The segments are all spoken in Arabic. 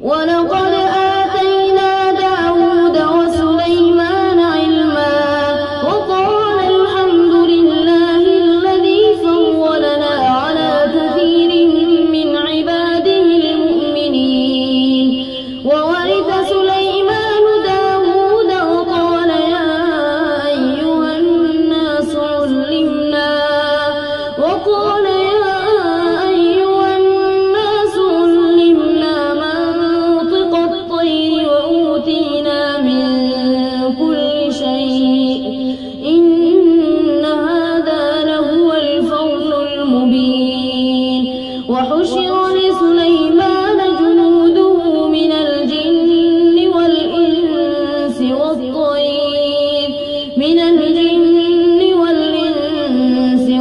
ولقد آتينا داود وسليمان علما وقال الحمد لله الذي فضلنا على كثير من عباده المؤمنين. وورث سليمان داود وقال يا أيها الناس علمنا منطق الطير وأوتينا من كل شيء إن هذا لهو الفضل المبين. وحشر لسليمان جنوده من الجن والإنس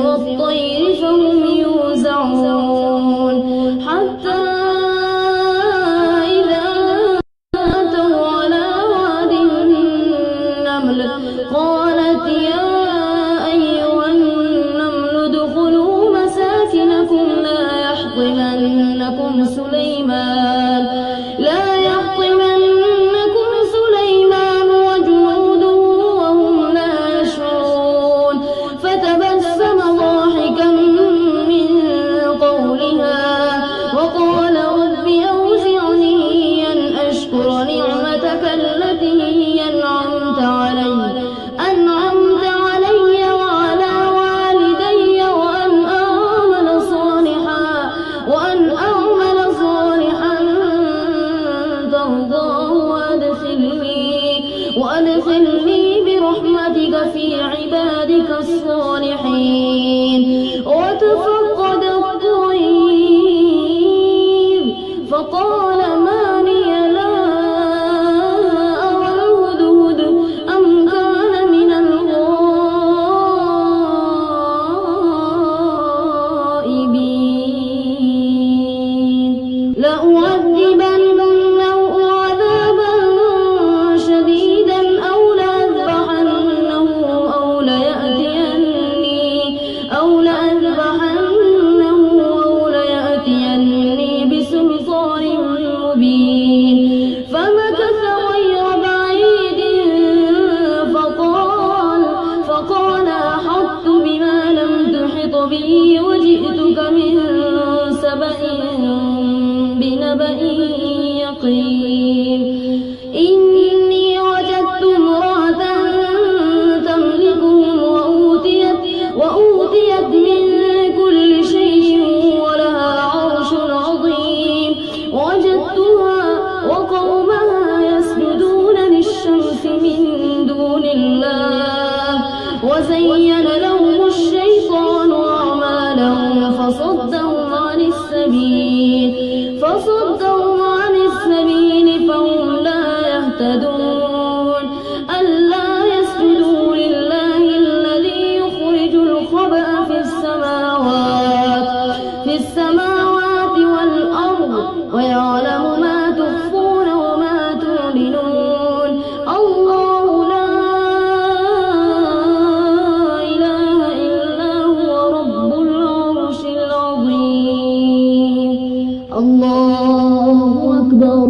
والطير فهم يوزعون حتى إذا أتوا على واد النمل قالت يا أيها النمل ادخلوا مساكنكم لا يحطمنكم سليمان وجنوده وهم لا يشعرون. فتبسم ضاحكا من قولها وقال رب أوزعني أن أشكر نعمتك التي أنعمت علي وعلى والدي وأن أعمل صالحا ترضاه وأدخلني برحمتك في عبادك الصالحين. وتفقد الطير فقال ما لي لا أرى الهدهد أم كان من الغائبين. لأعذبنه عذابا شديدا أو لأذبحنه أو ليأتيني بسلطان مبين. فمكث غير بعيد فقال أحطت بما لم تحط به وجئتك من سبأ بنبأ يقين. إني وجدت امرأة تملكهم وأوتيت من كل شيء ولها عرش عظيم. وجدتها وقومها يسجدون للشمس من دون الله وزين لهم الشيطان أعمالهم فصدهم عن السبيل فهم لا يهتدون. ألا يسجدوا لله الذي يخرج الخبأ في السماوات والأرض ويعلم ما تخفون وما تعلنون. الله لا إله إلا هو رب العرش العظيم. الله أكبر.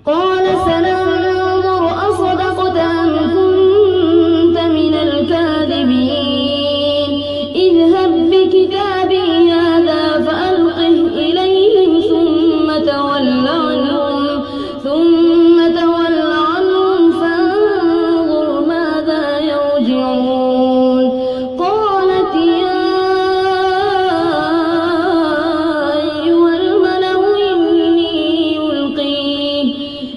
قال سننظر أصدقت أم كنت من الكاذبين. اذهب بكتابي هذا فألقه إليهم ثم تول عنهم فانظر ماذا يرجعون. قالت يا أيها الملأ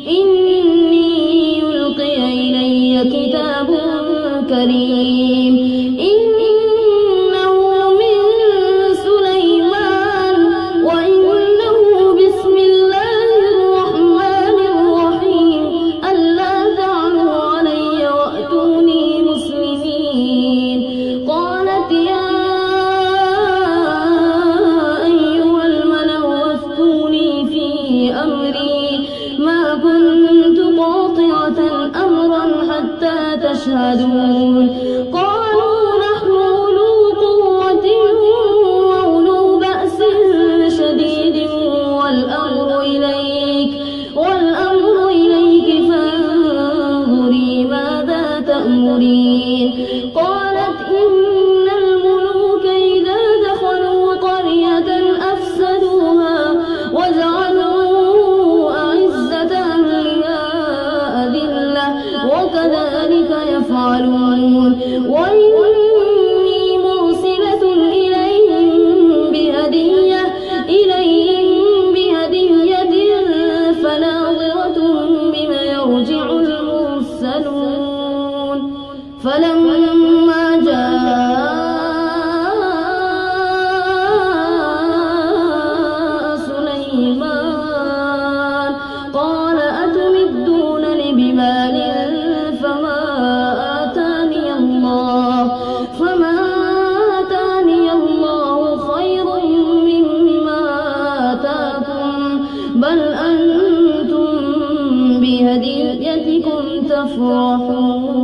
إني يلقي إلي كتاب كريم. إنه من سليمان وإنه بسم الله الرحمن الرحيم. ألا تعلوا علي وأتوني مسلمين. قالت يا أيها الملأ وافتوني في أمري ما كنت قاطعة أمرا حتى تشهدون. قالوا نحن أولو قوة وأولو بأس شديد والأمر منظورين قالت إن الملوك إذا دخلوا قرية أفسدوها وجعلوا أعزة أهلها أذلة وكذلك يفعلون وإني مرسلة إليهم بهدية فناظرة بما يرجع المرسلون فلما جاء سليمان قال أتمدونني بمال فما آتاني الله خير مما آتاكم بل أنتم بهديتكم تفرحون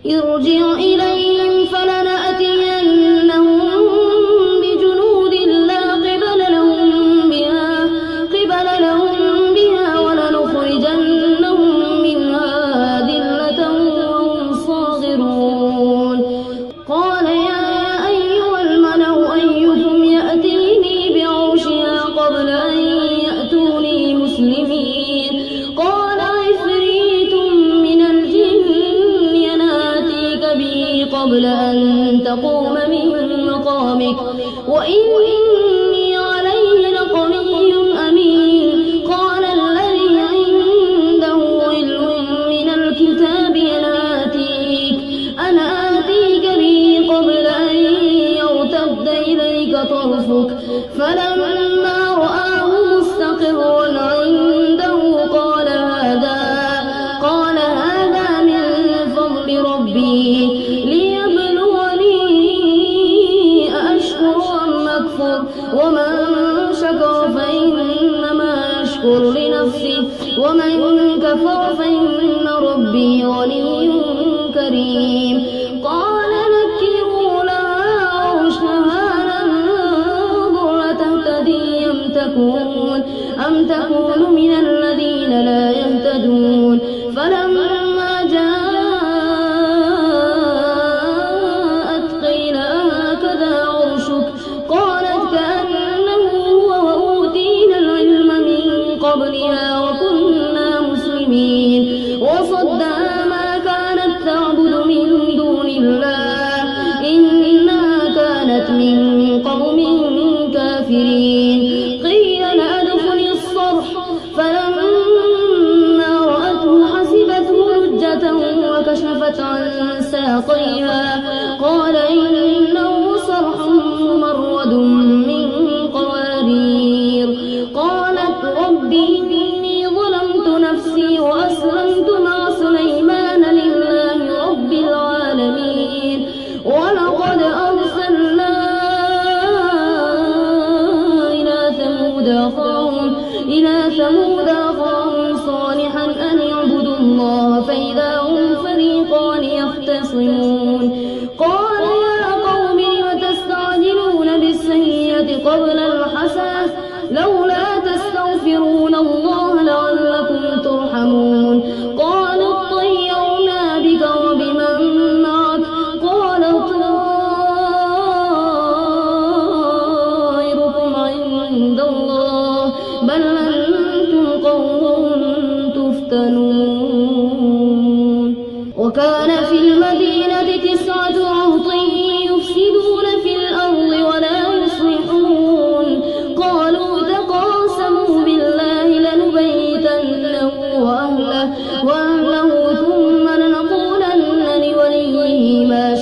ارجع إليهم فلنأتينهم بجنود لا قبل لهم بها ولنخرجنهم منها ذلة وهم صاغرون قال يا أيها الملأ أيكم يأتيني بعرشها قبل أن يأتوني مسلمين قال عفريت من الجن يناتيك به قبل أن تقوم من مقامك وإني عليه لقوي أمين قال الذي عنده علم من الكتاب أنا آتيك به قبل أن يرتد إليك طرفك فلما رآه مستقرا عنده قال هذا من فضل ربي ليبلوني أأشكر أم أكفر ومن شكر فإنما يشكر لنفسه ومن كفر فإن ربي غني كريم قال نكروا لها عرشها ننظر تهتدي أم تكون من الذين لا يهتدون فلما جاءت قيل هكذا عرشك قالت كأنه هو وأوتينا العلم من قبلها وكنا مسلمين وصدها ما كانت تعبد من دون الله إنها كانت من قوم كافرين قيل لها ادخل الصرح فلما رأته حسبته لجة وكشفت عن ساقيها قال إنه صرح ممرد من قوارير قالت رب إني ظلمت نفسي وأسلمت مع سليمان لله رب العالمين ولقد أرسلنا إلى ثمود أخاهم صالحا أن اعبدوا الله فإذا هم فريقان يختصمون قال يا قوم لم تستعجلون بالسيئة قبل الحسنة لولا تستغفرون الله لعلكم ترحمون قالوا اطيرنا بك وبمن معك قال طائركم عند الله بل أنتم قوم تفتنون وكان في المدينة 9 رهط يفسدون في الأرض ولا يصلحون قالوا تقاسموا بالله لنبيتنه وأهله ثم لنقولن لوليه ما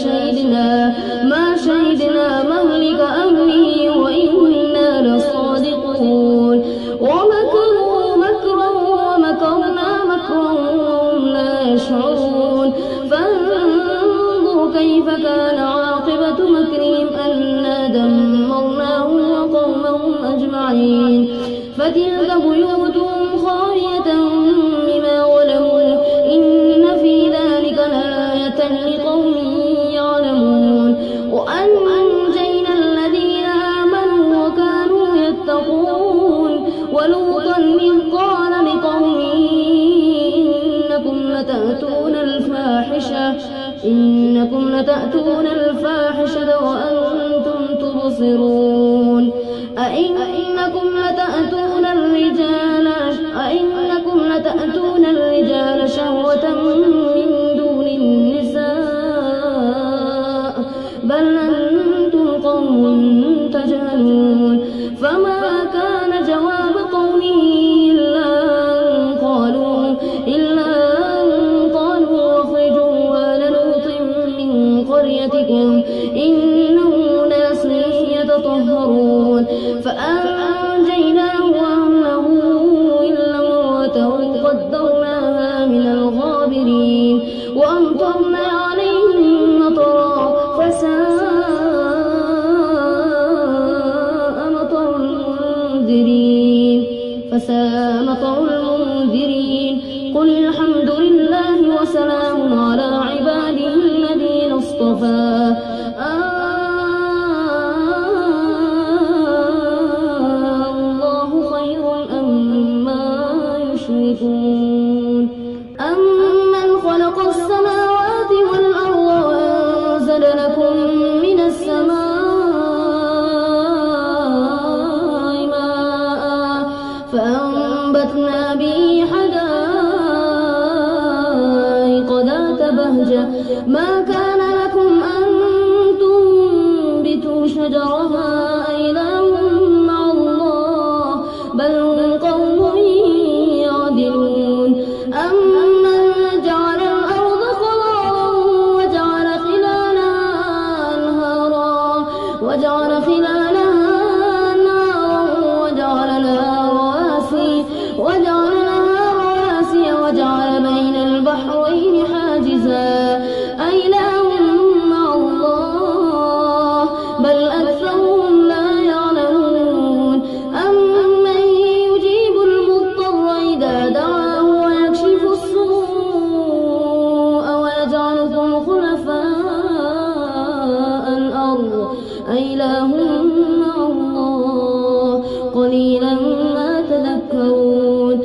شهدنا مهلك أهله وإنا لصادقون ومكروا مكرا ومكرنا مكرا وهم لا يشعرون فانظر كيف كان عاقبة مكرهم أنا دمرناهم وقومهم أجمعين فتلك بيوتهم خاوية بما ظلموا إن في ذلك لآية لقوم يعلمون وأنجينا الذين آمنوا وكانوا يتقون ولوطا إذ قال لقومه إنكم لتأتون الفاحشة أئنكم لتأتون الفاحشة وأنتم تبصرون أئنكم لتأتون الرجال شهوة من دون النساء بل أنتم قوم تجهلون فما كان جواب قومه إلا أن قالوا أخرجوا آل لوط من قريتكم إنهم أناس يتطهرون فأنجيناه وأهله إلا امرأته قدرناها من الغابرين وأمطرنا عليهم مطرا فساء مطر المنذرين قل الحمد لله وسلام على عباده الذين اصطفى الله خير أما يشركون أمن خلق السماوات والأرض وأنزل لكم من السماء ماء فأنبتنا به حدائق ذات بهجة ما كان لكم أن تنبتوا شجرها أإله مع الله بل هم قوم يعدلون أمن جعل الأرض قرارا وجعل خلالها أنهارا وجعل لها رواسي وجعل بين البحرين حاجزا أإله مع الله بل أكثرهم لا يعلمون أمن يجيب المضطر إذا دعاه ويكشف السوء ويجعلكم خلفاء الأرض أإله مع الله قليلا ما تذكرون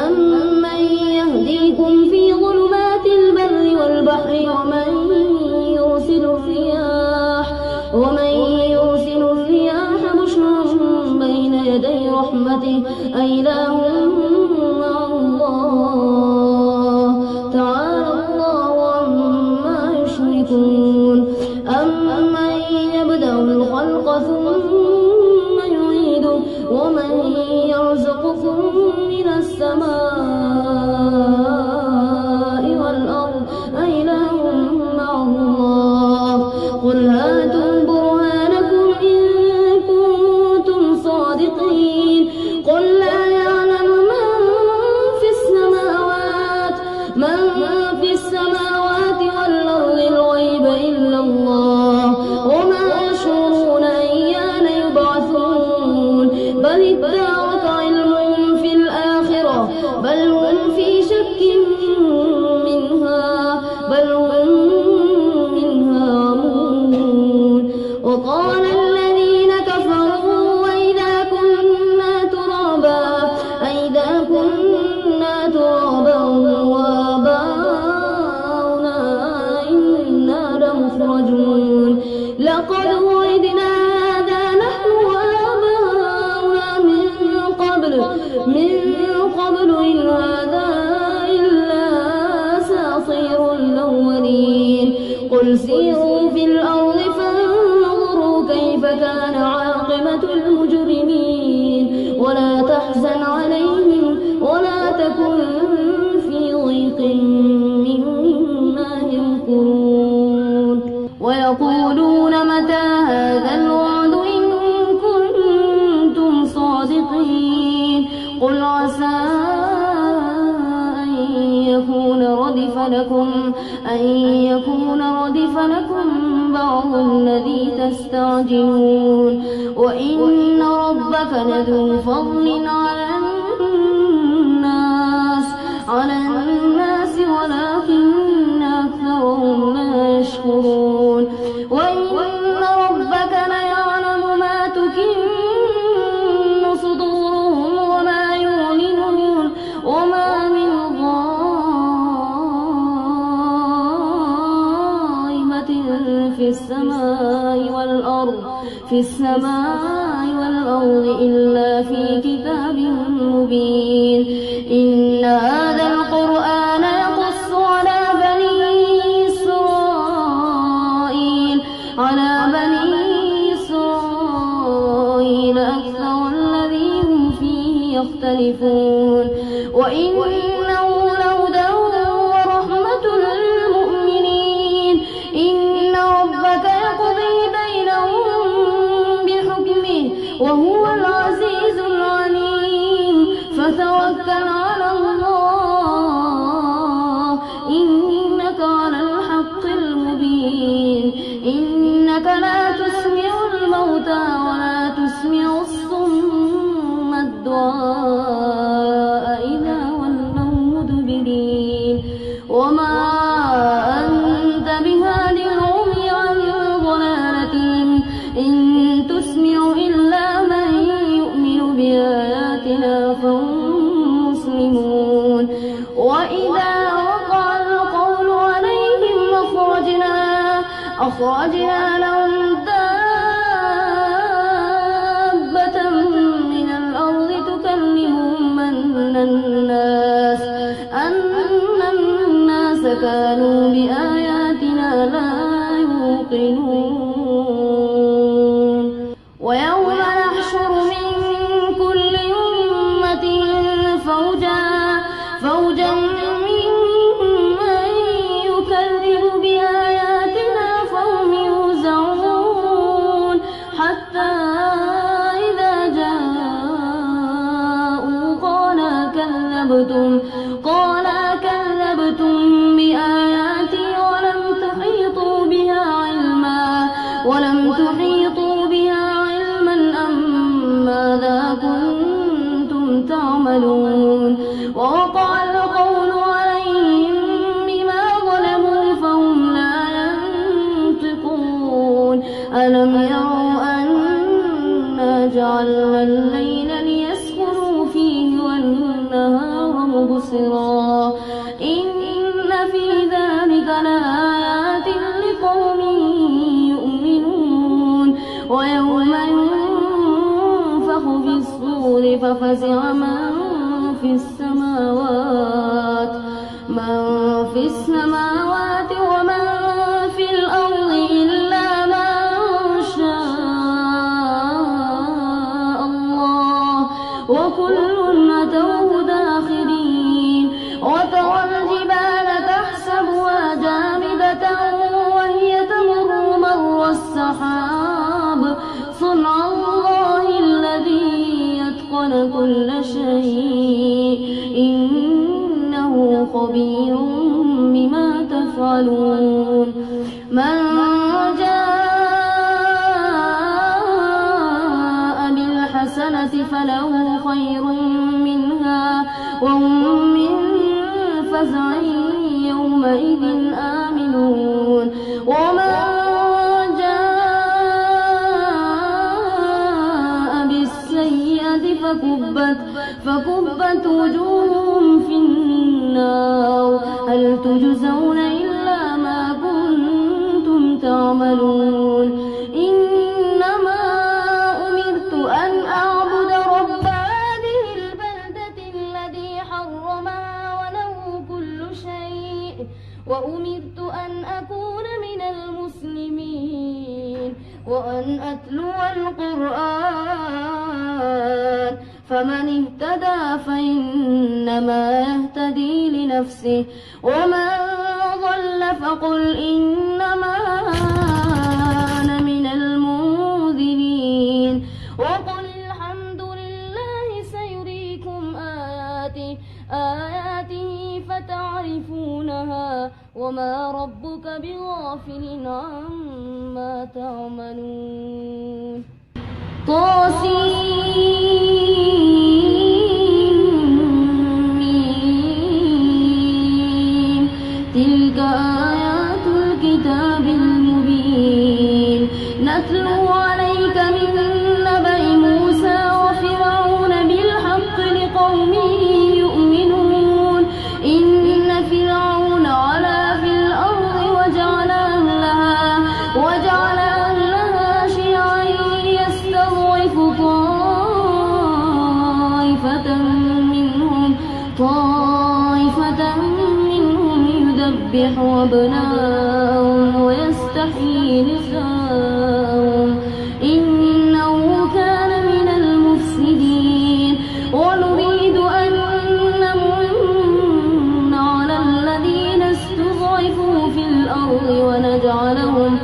أمن يهديكم في ظلمات البر والبحر ومن يرسل الرياح بشرا بين يدي رحمته أإله مع الله تعالى الله عما يشركون أمن يبدأ الخلق ثم يعيده ومن يرزقكم من السماء والأرض أإله مع الله قل هاتوا برهانكم إن كنتم صادقين قل لا يعلم من في السماوات والأرض الغيب إلا الله وما يشعرون أيان يبعثون بل ادارك علمهم في الآخرة بل هم في شك منها عمون وقال الذين كفروا وإذا كنا ترابا وآباؤنا إنا لمخرجون لقد وعدنا هذا نحن وآباؤنا من قبل إن هذا إلا أساطير الأولين قل سيروا في الأرض فانظروا كيف كان عاقبة المجرمين ولا تحزن عليهم ولا تكن في ضيق مما يمكرون ويقولون متى هذا الوعد إن كنتم صادقين قل عسى أن يكون ردف لكم بعض الذي تستعجلون وإن ربك لذو فضل على الناس ولكن أكثرهم لا يشكرون وإن ربك ليعلم ما تكن صدورهم وما يعلنون وما من غائبة في السماء والأرض إلا في كتاب مبين. إن هذا القرآن يقص على بني إسرائيل أكثر الذي هم فيه يختلفون وإنه لهدى ورحمة للمؤمنين. إن ربك يقضي بينهم بحكمه وهو العزيز العليم. فتوكل على الله إنك على الحق المبين. إنك لا تسمع الموتى ولا تسمع الصم الدعاء إذا ولوا مدبرين. وما أنت بهاد العمي عن ضلالتهم إن تسمع إلا من يؤمن بآياتنا فهم مسلمون. وإذا وقع القول عليهم أخرجنا لهم دابة من الأرض تكلمهم أن الناس كانوا بآياتنا لا يوقنون. ويوم نحشر من كل أمة فوجا ممن يكذب بآياتنا فهم يوزعون حتى إذا جاءوا قال كذبتم بآياتي ولم تحيطوا بها علما أم ماذا كنتم تعملون. ووقع القول عليهم بما ظلموا فهم لا ينطقون. ألم يروا أنا جعلنا الليل ليسكنوا فيه والنهار مبصرا إن في ذلك لآيات لقوم يؤمنون. ويوم ينفخ في الصور ففزع من في السماوات ومن في الأرض إلا من شاء الله وكل أتوه داخرين. وترى الجبال تحسبها جامدة وهي تمر مر السحاب صنع الله الذي يتقن كل شيء إنه خبير بما تفعلون. من جاء بالحسنة فله خير منها وهم من فزع يومئذ آمنون. ومن جاء بالسيئة فكبت وجوههم في النار هل تجزون إلا ما كنتم تعملون. إنما أمرت أن أعبد رب هذه البلدة الذي حرمها وله كل شيء وأمرت أن أكون من المسلمين وأن أتلو القرآن. فمن اهتدى فإنما يهتدي لنفسه ومن ضل فقل إنما أنا من المنذرين. وقل الحمد لله سيريكم آياته فتعرفونها وما ربك بغافل عما تعملون. تلك آيات الكتاب المبين نتلو عليك من نبأ موسى وفرعون بالحق لقوم يؤمنون. إن فرعون علا في الأرض وجعل أهلها شيعا يستنكح أبناءهم ويستحيي نساءهم إنه كان من المفسدين ونريد أن نمن على الذين استضعفوا في الأرض ونجعلهم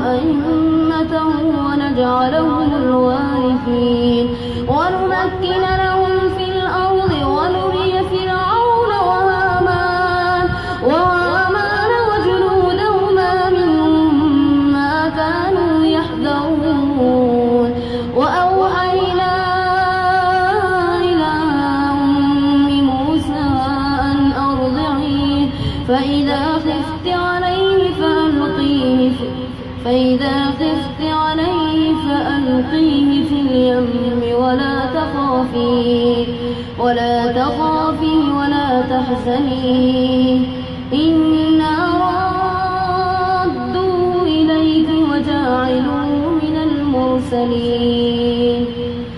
أئمة ونجعلهم الوارثين ونمكن لهم في الأرض ونري فرعون وهامان وجنودهما منهم ما كانوا يحذرون وأوحينا إلى أم موسى أن أرضعيه فإذا خفت عليه فألقيه في اليم ولا تخافي ولا تحزني إنا